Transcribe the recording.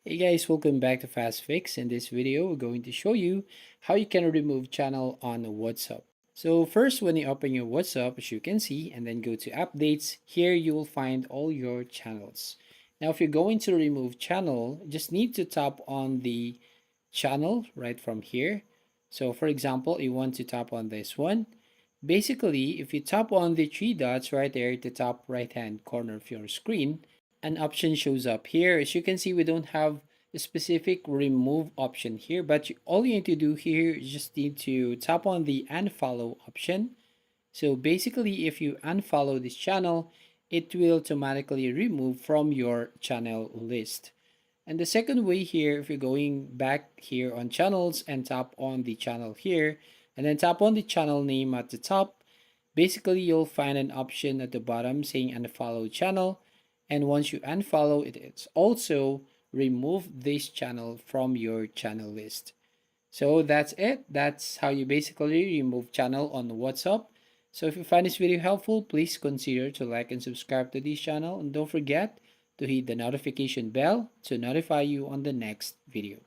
Hey guys, welcome back to Fast Fix. In this video, we're going to show you how you can remove channel on WhatsApp. So first, when you open your WhatsApp, as you can see, and then go to updates, here you will find all your channels. Now, if you're going to remove channel, just need to tap on the channel right from here. So for example, you want to tap on this one. Basically, if you tap on the three dots right there at the top right hand corner of your screen, an option shows up here. As you can see, we don't have a specific remove option here, but all you need to do here is just need to tap on the unfollow option. So basically, if you unfollow this channel, it will automatically remove from your channel list. And the second way here, if you're going back here on channels and tap on the channel here, and then tap on the channel name at the top, basically you'll find an option at the bottom saying unfollow channel. And once you unfollow it, it's also remove this channel from your channel list. So that's it. That's how you basically remove channel on WhatsApp. So if you find this video helpful, please consider to like and subscribe to this channel, and don't forget to hit the notification bell to notify you on the next video.